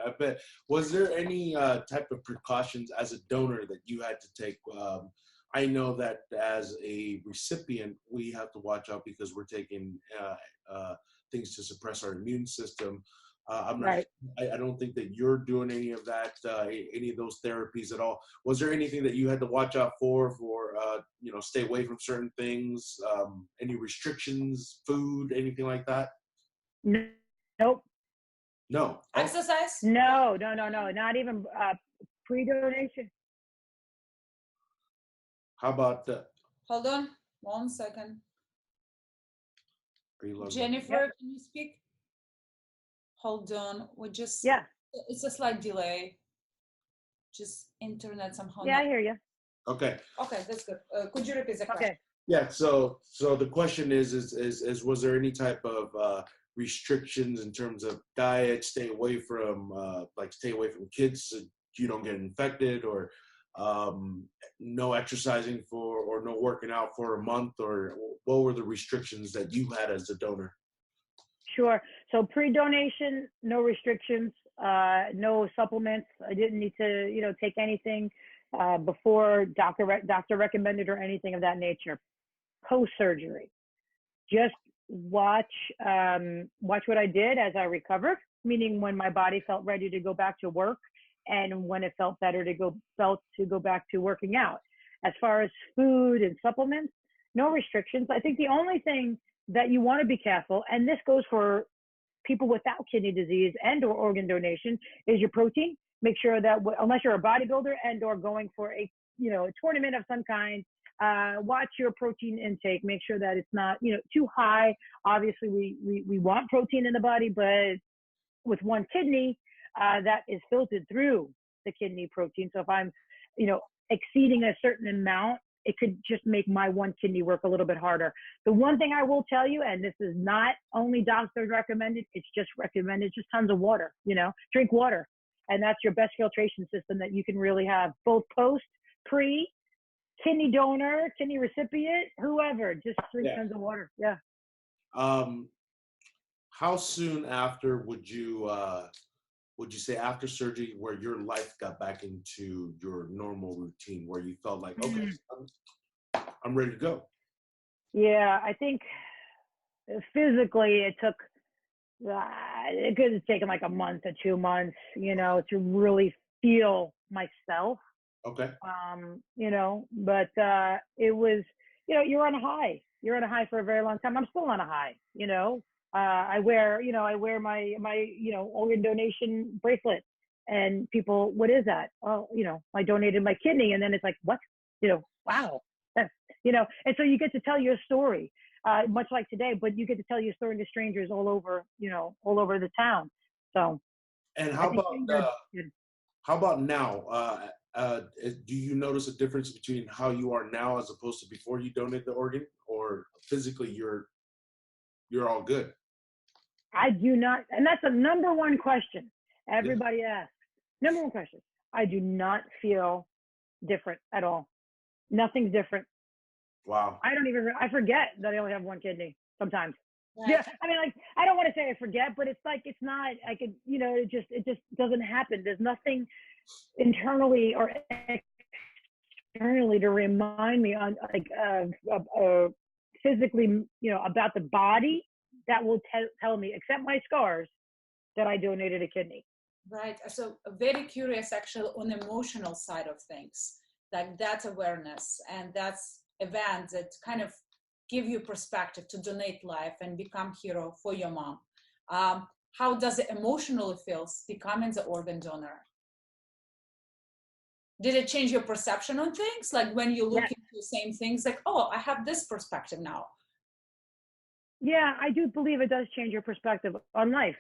I bet. Was there any type of precautions as a donor that you had to take? I know that as a recipient, we have to watch out because we're taking things to suppress our immune system. I'm not. Right. I don't think that you're doing any of that, any of those therapies at all. Was there anything that you had to watch out for stay away from certain things? Any restrictions, food, anything like that? Nope. No. Exercise? No. Not even pre-donation. How about Hold on 1 second. Jennifer, Yep. can you speak? Hold on. Yeah. It's a slight delay. Just internet somehow. Yeah, I hear you. Okay. Okay, that's good. Could you repeat the question? Okay. Yeah. So the question is was there any type of restrictions in terms of diet? Stay away from kids so you don't get infected, or no exercising or no working out for a month, or what were the restrictions that you had as a donor? Sure. So pre-donation, no restrictions, no supplements. I didn't need to, take anything before doctor recommended or anything of that nature. Post-surgery, just watch what I did as I recovered, meaning when my body felt ready to go back to work and when it felt better to go back to working out. As far as food and supplements, no restrictions. I think the only thing that you want to be careful, and this goes for people without kidney disease and or organ donation, is your protein. Make sure that unless you're a bodybuilder and or going for a tournament of some kind, watch your protein intake. Make sure that it's not too high. Obviously, we want protein in the body, but with one kidney, that is filtered through the kidney protein. So if I'm exceeding a certain amount, it could just make my one kidney work a little bit harder. The one thing I will tell you, and this is not only doctors recommended, it's just recommended, just tons of water, drink water. And that's your best filtration system that you can really have, both post, pre, kidney donor, kidney recipient, whoever, just drink tons of water. Yeah. How soon after would you say after surgery where your life got back into your normal routine, where you felt like, okay, I'm ready to go? Yeah, I think physically it took, it could have taken like a month or 2 months, to really feel myself. Okay. But it was, you're on a high. You're on a high for a very long time. I'm still on a high, I wear my organ donation bracelet, and people, what is that? Oh, I donated my kidney, and then it's like, what? Wow. And so you get to tell your story, much like today, but you get to tell your story to strangers all over the town. So. And how about now? Do you notice a difference between how you are now as opposed to before you donate the organ, or physically you're all good? I do not, and that's the number one question everybody asks. Number one question. I do not feel different at all. Nothing's different. Wow. I forget that I only have one kidney sometimes. Right. Yeah, I mean, like, I don't want to say I forget, but it's like, it's not, I could, it just doesn't happen. There's nothing internally or externally to remind me on physically, about the body that will tell me, except my scars, that I donated a kidney. Right. So very curious actually on the emotional side of things, like that awareness and that's events that kind of give you perspective to donate life and become hero for your mom. How does it emotionally feel becoming the organ donor? Did it change your perception on things? Like when you look into the same things, like, oh, I have this perspective now. Yeah, I do believe it does change your perspective on life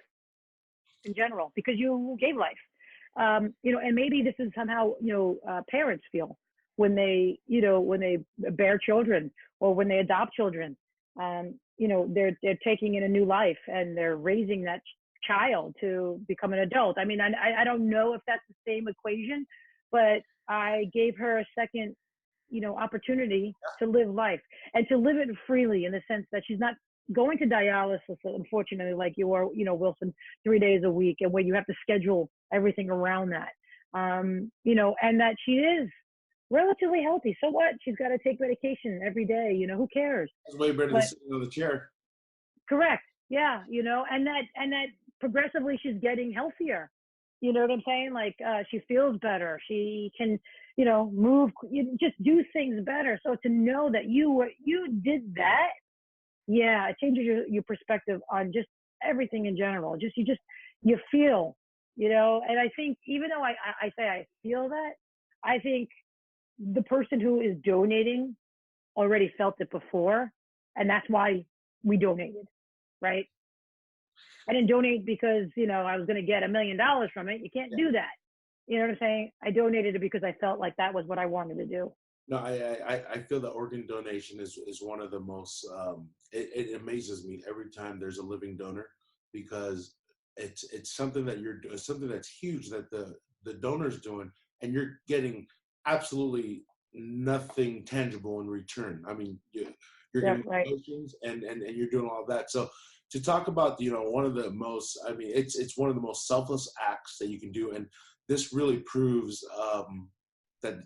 in general, because you gave life. And maybe this is somehow, parents feel when they bear children or when they adopt children. They're taking in a new life and they're raising that child to become an adult. I mean, I don't know if that's the same equation, but I gave her a second, opportunity to live life and to live it freely, in the sense that she's not going to dialysis, unfortunately, like you are, Wilson, 3 days a week, and where you have to schedule everything around that. And that she is relatively healthy. So what? She's got to take medication every day. Who cares? It's way better than sitting on the chair. Correct. Yeah. And that progressively she's getting healthier. You know what I'm saying? Like, she feels better. She can, move, just do things better. So to know that you did that, yeah, it changes your perspective on just everything in general. You feel, and I think even though I say I feel that, I think the person who is donating already felt it before, and that's why we donated, right? I didn't donate because, I was going to get $1 million from it. You can't do that. You know what I'm saying? I donated it because I felt like that was what I wanted to do. No, I feel that organ donation is one of the most, it amazes me every time there's a living donor, because it's something that you're doing, something that's huge that the donor's doing, and you're getting absolutely nothing tangible in return. I mean, you're getting emotions and you're doing all of that. So to talk about, one of the most, I mean, it's one of the most selfless acts that you can do. And this really proves that,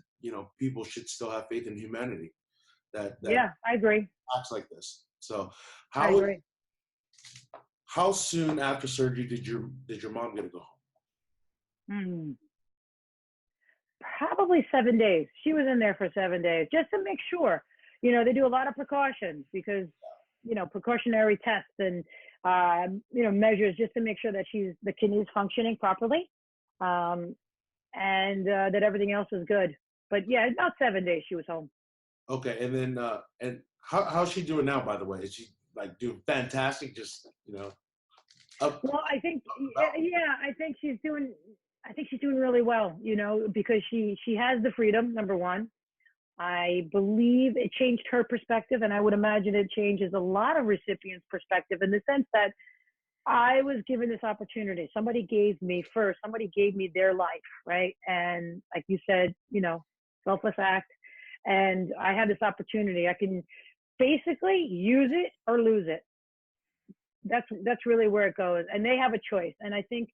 people should still have faith in humanity. That yeah, I agree. Acts like this. So I agree. How soon after surgery did your mom get to go home? Probably 7 days. She was in there for 7 days just to make sure. They do a lot of precautions because, precautionary tests and, measures just to make sure that the kidney is functioning properly, and that everything else is good. But yeah, about 7 days she was home. Okay, and then and how's she doing now? By the way, is she like doing fantastic? Just Well, I think I think she's doing really well. Because she has the freedom. Number one, I believe it changed her perspective, and I would imagine it changes a lot of recipients' perspective in the sense that I was given this opportunity. Somebody gave me their life, right? And like you said, selfless act. And I had this opportunity. I can basically use it or lose it. That's really where it goes. And they have a choice. And I think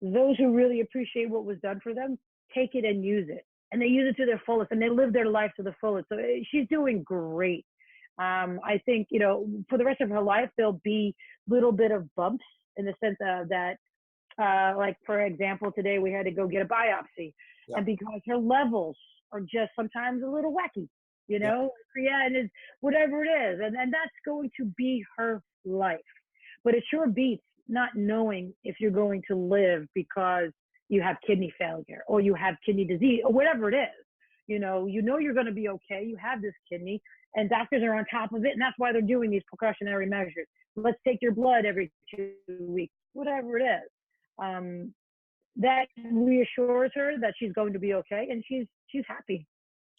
those who really appreciate what was done for them take it and use it. And they use it to their fullest, and they live their life to the fullest. So she's doing great. I think, for the rest of her life, there'll be little bit of bumps in the sense of that, like, for example, today we had to go get a biopsy. Yeah. And because her levels are just sometimes a little wacky, creatinine is whatever it is. And that's going to be her life. but it sure beats not knowing if you're going to live because you have kidney failure or you have kidney disease or whatever it is. You know you're going to be okay. You have this kidney, and doctors are on top of it, and that's why they're doing these precautionary measures. Let's take your blood every 2 weeks, whatever it is. That reassures her that she's going to be okay, and she's happy.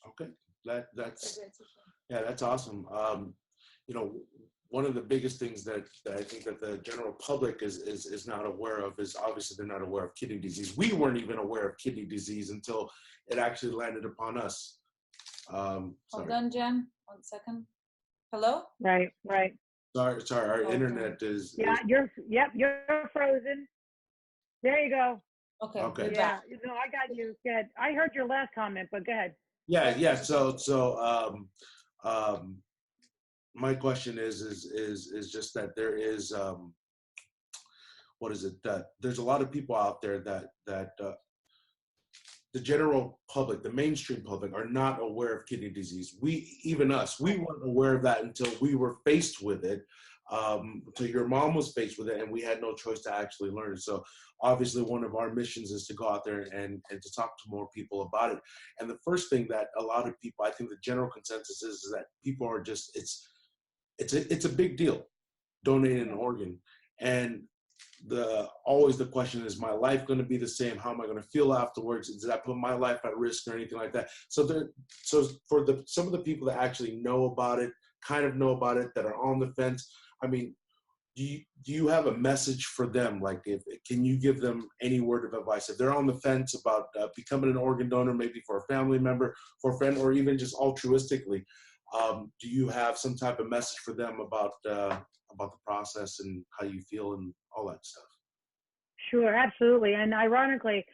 Okay, that's awesome. You know, one of the biggest things that I think that the general public is not aware of is obviously they're not aware of kidney disease. We weren't even aware of kidney disease until it actually landed upon us. Hold on, Jen. 1 second. Hello? Right. Sorry, our internet is. Yeah, you're frozen. There you go. Okay. Yeah, no, I got you. Good. I heard your last comment, but go ahead. Yeah. So my question is just that there is there's a lot of people out there that the general public, the mainstream public, are not aware of kidney disease. We weren't aware of that until we were faced with it. Until your mom was faced with it, and we had no choice to actually learn. So obviously one of our missions is to go out there and to talk to more people about it. And the first thing that a lot of people, I think the general consensus is that people are just, it's a big deal donating an organ. And always the question is, my life going to be the same? How am I going to feel afterwards? Does that put my life at risk or anything like that? So for some of the people that actually know about it, kind of know about it, that are on the fence, I mean, do you have a message for them? Like, can you give them any word of advice if they're on the fence about becoming an organ donor, maybe for a family member, for a friend, or even just altruistically? Do you have some type of message for them about the process and how you feel and all that stuff? Sure, absolutely. And ironically,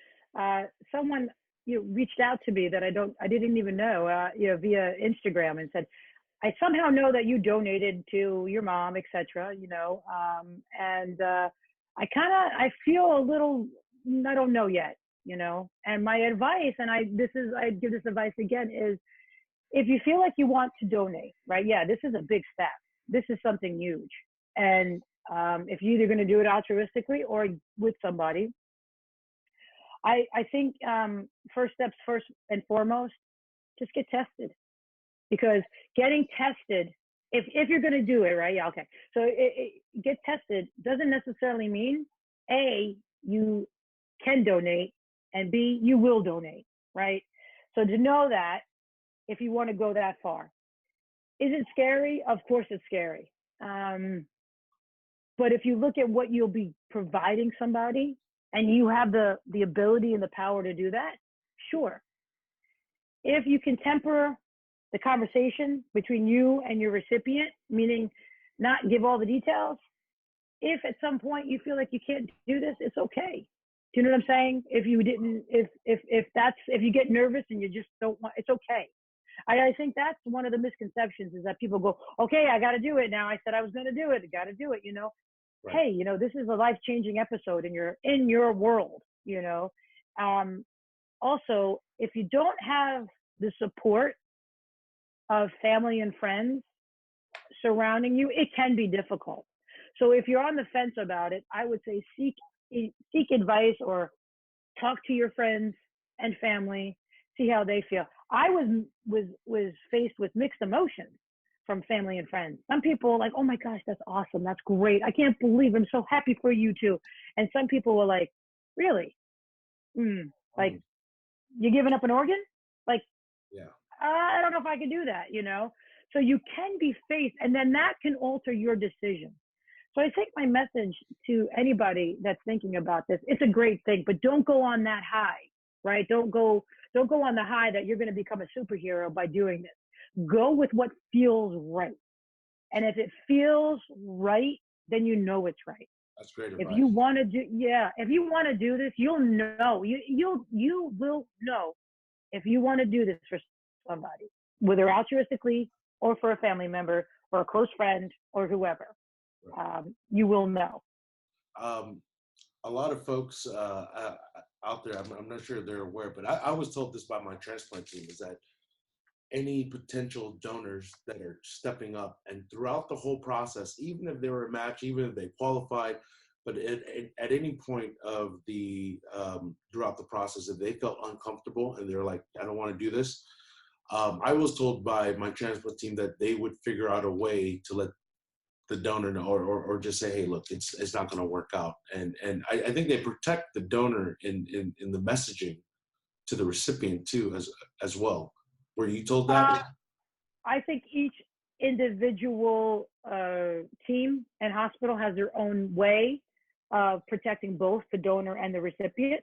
someone reached out to me that I didn't even know, via Instagram, and said, I somehow know that you donated to your mom, etc. And I feel a little, I don't know yet, And my advice, and I give this advice again, is if you feel like you want to donate, right? Yeah, this is a big step. This is something huge, and if you're either going to do it altruistically or with somebody, I think first and foremost, just get tested. Because getting tested, if you're going to do it, right? Yeah, okay. So get tested doesn't necessarily mean A, you can donate, and B, you will donate, right? So to know that, if you want to go that far. Is it scary? Of course it's scary. But if you look at what you'll be providing somebody, and you have the ability and the power to do that, sure. If you can temper the conversation between you and your recipient, meaning not give all the details. If at some point you feel like you can't do this, it's okay. Do you know what I'm saying? If you get nervous and you just don't want, it's okay. I think that's one of the misconceptions, is that people go, okay, I got to do it now. I said I was going to do it. I got to do it. Right. Hey, this is a life-changing episode in your world. Also, if you don't have the support of family and friends surrounding you, it can be difficult. So if you're on the fence about it, I would say seek advice or talk to your friends and family, see how they feel. I was faced with mixed emotions from family and friends. Some people were like, oh my gosh, that's awesome. That's great. I can't believe I'm so happy for you too. And some people were like, really? Like, you're giving up an organ? Like, yeah. I don't know if I can do that, So you can be faced, and then that can alter your decision. So I think my message to anybody that's thinking about this, it's a great thing, but don't go on that high, right? Don't go on the high that you're going to become a superhero by doing this. Go with what feels right. And if it feels right, then you know it's right. That's great advice. If you want to do this, you'll know. You will know if you want to do this for somebody, whether altruistically or for a family member or a close friend or whoever. Right. You will know. A lot of folks out there, I'm not sure they're aware, but I was told this by my transplant team, is that any potential donors that are stepping up and throughout the whole process, even if they were a match, even if they qualified, but at any point of the throughout the process, if they felt uncomfortable and they're like, I don't want to do this, I was told by my transplant team that they would figure out a way to let the donor know, or just say, hey, look, it's not going to work out. And I think they protect the donor in the messaging to the recipient too, as well. Were you told that? I think each individual team and hospital has their own way of protecting both the donor and the recipient.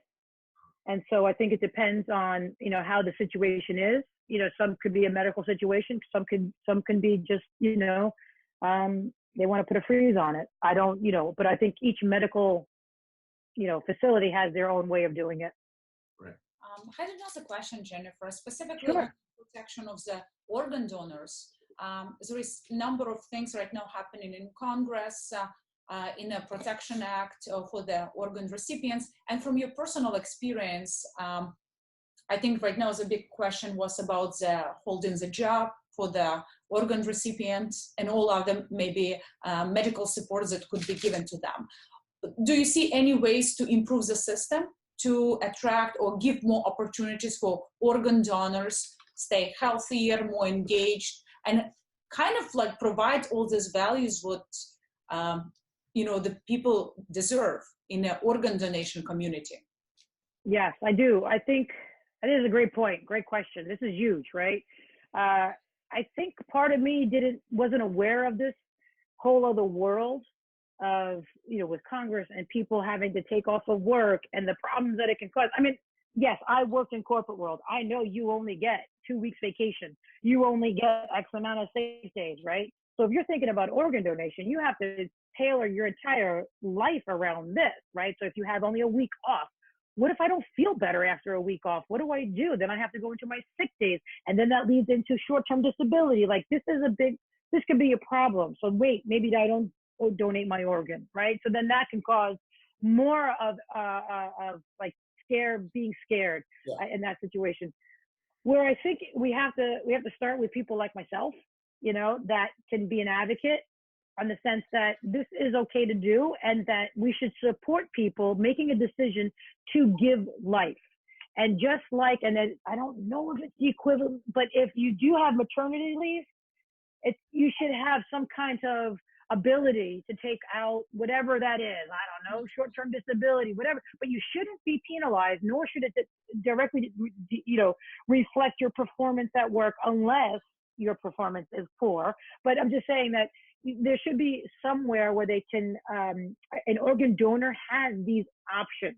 And so I think it depends on, you know, how the situation is. You know, some could be a medical situation. Some can be just, you know, they want to put a freeze on it. I don't, you know, but I think each medical, you know, facility has their own way of doing it. Right. I had another question, Jennifer, specifically Sure. on protection of the organ donors. There is a number of things right now happening in Congress, in a Protection Act for the organ recipients. And from your personal experience, I think right now the big question was about the holding the job for the organ recipient and all other maybe medical supports that could be given to them. Do you see any ways to improve the system to attract or give more opportunities for organ donors, stay healthier, more engaged, and kind of like provide all these values what you know, the people deserve in an organ donation community? Yes, I do. I think that is a great point. Great question. This is huge, right? I think part of me wasn't aware of this whole other world of, you know, with Congress and people having to take off of work and the problems that it can cause. I mean, yes, I worked in corporate world. I know you only get 2 weeks vacation. You only get X amount of sick days, right? So if you're thinking about organ donation, you have to tailor your entire life around this, right? So if you have only a week off, what if I don't feel better after a week off? What do I do? Then I have to go into my sick days. And then that leads into short-term disability. Like this could be a problem. So wait, maybe I don't donate my organ, right? So then that can cause more of like being scared in that situation. Where I think we have to start with people like myself, you know, that can be an advocate on the sense that this is okay to do and that we should support people making a decision to give life. And just like, and then I don't know if it's the equivalent, but if you do have maternity leave, you should have some kind of ability to take out whatever that is. I don't know, short-term disability, whatever, but you shouldn't be penalized, nor should it directly, you know, reflect your performance at work unless your performance is poor. But I'm just saying that there should be somewhere where they can, an organ donor has these options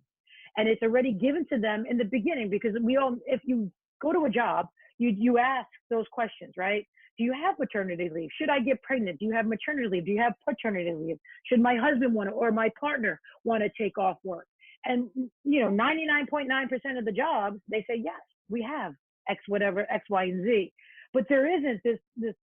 and it's already given to them in the beginning, because if you go to a job, you ask those questions, right? Do you have maternity leave? Should I get pregnant? Do you have maternity leave? Do you have paternity leave? Should my husband want to, or my partner want to take off work? And, you know, 99.9% of the jobs, they say, yes, we have X, whatever, X, Y, and Z. But there isn't this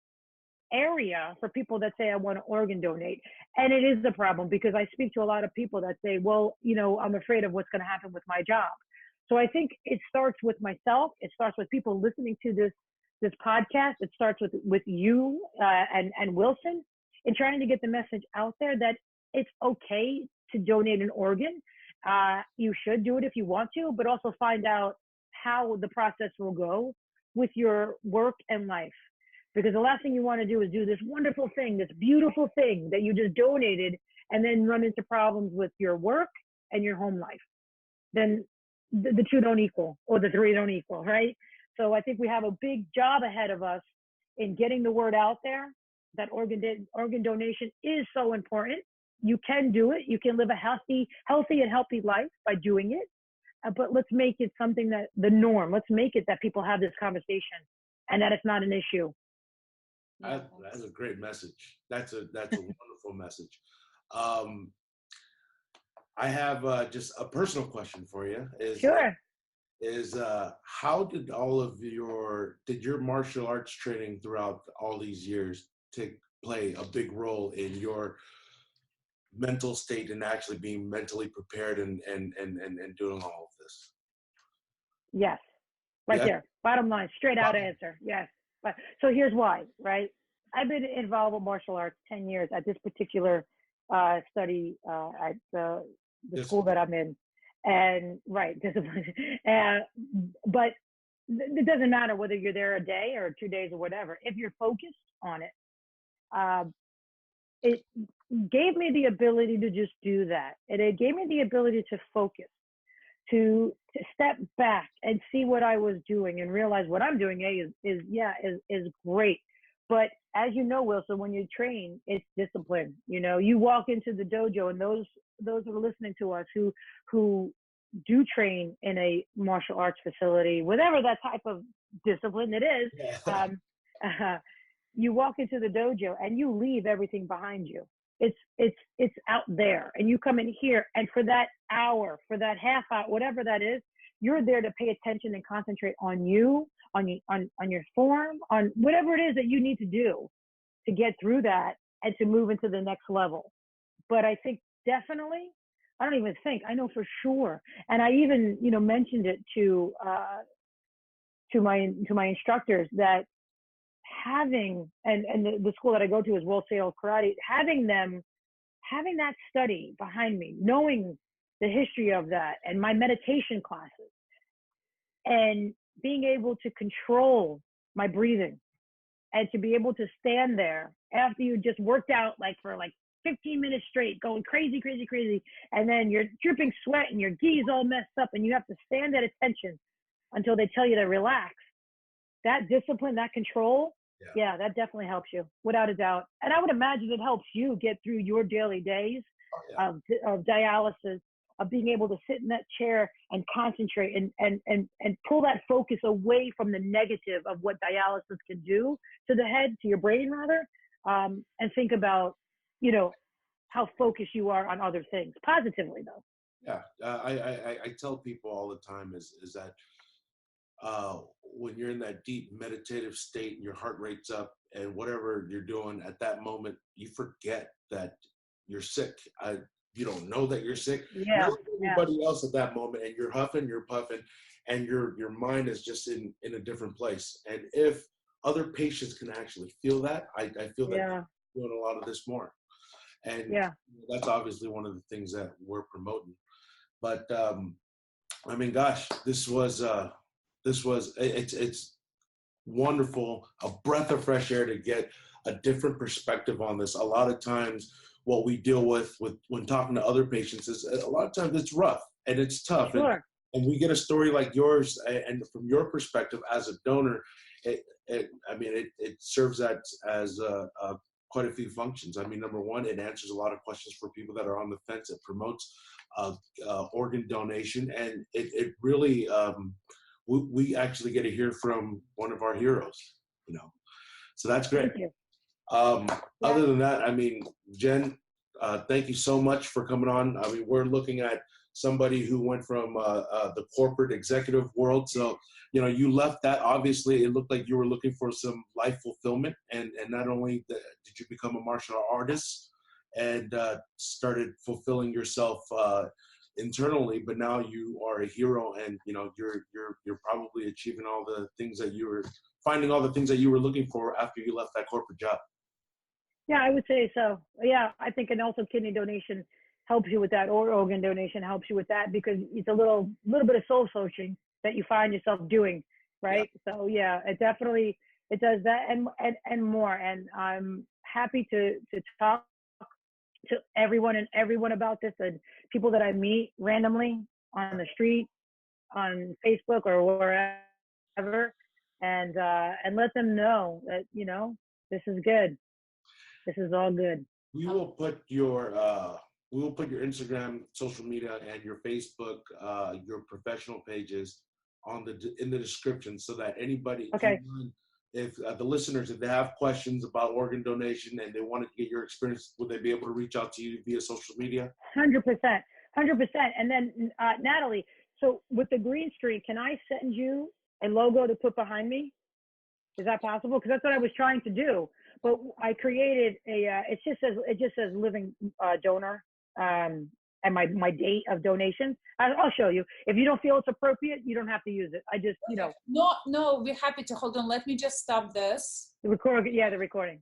area for people that say, I want to organ donate. And it is a problem because I speak to a lot of people that say, well, you know, I'm afraid of what's going to happen with my job. So I think it starts with myself. It starts with people listening to this podcast. It starts with you and Wilson, in trying to get the message out there that it's okay to donate an organ. You should do it if you want to, but also find out how the process will go with your work and life. Because the last thing you want to do is do this wonderful thing, this beautiful thing that you just donated, and then run into problems with your work and your home life. Then the 2 don't equal, or the 3 don't equal, right? So I think we have a big job ahead of us in getting the word out there that organ donation is so important. You can do it. You can live a healthy and healthy life by doing it. But let's make it something that the norm. Let's make it that people have this conversation and that it's not an issue. That's a great message. That's a wonderful message. I have just a personal question for you. Sure. How did did your martial arts training throughout all these years play a big role in your mental state and actually being mentally prepared and doing all of this? Yes. Right there. Bottom line, straight out answer. Yes. But so here's why, right? I've been involved with martial arts 10 years at this particular study at the school that I'm in. And right, discipline. But it doesn't matter whether you're there a day or 2 days or whatever. If you're focused on it gave me the ability to just do that. And it gave me the ability to focus, to step back and see what I was doing and realize what I'm doing is great. But as you know, Wilson, when you train, it's discipline. You know, you walk into the dojo, and those who are listening to us who do train in a martial arts facility, whatever that type of discipline it is, you walk into the dojo and you leave everything behind you. It's out there, and you come in here, and for that hour, for that half hour, whatever that is, you're there to pay attention and concentrate on you, on your form, on whatever it is that you need to do to get through that and to move into the next level. But I think definitely, I don't even think, I know for sure, and I even mentioned it to my instructors that having, and the school that I go to is World Sale Karate, having that study behind me, knowing the history of that and my meditation classes, and being able to control my breathing and to be able to stand there after you just worked out for 15 minutes straight, going crazy, and then you're dripping sweat and your gi's all messed up and you have to stand at attention until they tell you to relax. That discipline, that control, yeah, that definitely helps you, without a doubt. And I would imagine it helps you get through your daily days of dialysis, of being able to sit in that chair and concentrate and pull that focus away from the negative of what dialysis can do to the head, to your brain rather, and think about, how focused you are on other things, positively though. Yeah, I tell people all the time is that when you're in that deep meditative state and your heart rate's up and whatever you're doing at that moment, you forget that you're sick. You don't know that you're sick. Yeah. You're like everybody else at that moment, and you're huffing, you're puffing, and your mind is just in a different place. And if other patients can actually feel that, I feel that they're doing a lot of this more. And that's obviously one of the things that we're promoting. But I mean, gosh, it's wonderful, a breath of fresh air to get a different perspective on this. A lot of times what we deal with when talking to other patients is a lot of times it's rough and it's tough. Sure. And we get a story like yours, and from your perspective as a donor, it serves as quite a few functions. I mean, number one, it answers a lot of questions for people that are on the fence. It promotes organ donation, and it really, we actually get to hear from one of our heroes, so that's great. Thank you. Other than that, I mean, Jen, thank you so much for coming on. I mean, we're looking at somebody who went from the corporate executive world. So, you left that. Obviously, it looked like you were looking for some life fulfillment. And not only did you become a martial artist and started fulfilling yourself internally, but now you are a hero, and you're probably achieving all the things that you were finding, all the things that you were looking for after you left that corporate job. Yeah, I would say so. Yeah, I think, and also kidney donation helps you with that, or organ donation helps you with that, because it's a little bit of soul searching that you find yourself doing, right? Yeah. So yeah, it does that and more. And I'm happy to talk to everyone about this, and people that I meet randomly on the street, on Facebook or wherever, and let them know that this is good. This is all good. We will put your Instagram, social media, and your Facebook, your professional pages in the description, so that anybody, if the listeners, if they have questions about organ donation and they want to get your experience, would they be able to reach out to you via social media? 100%. And then Natalie, so with the green screen, can I send you a logo to put behind me? Is that possible? Because that's what I was trying to do. But I created it just says living donor. and my date of donation. I'll show you. If you don't feel it's appropriate, you don't have to use it. I just, No, we're happy to. Hold on, let me just stop this. The recording.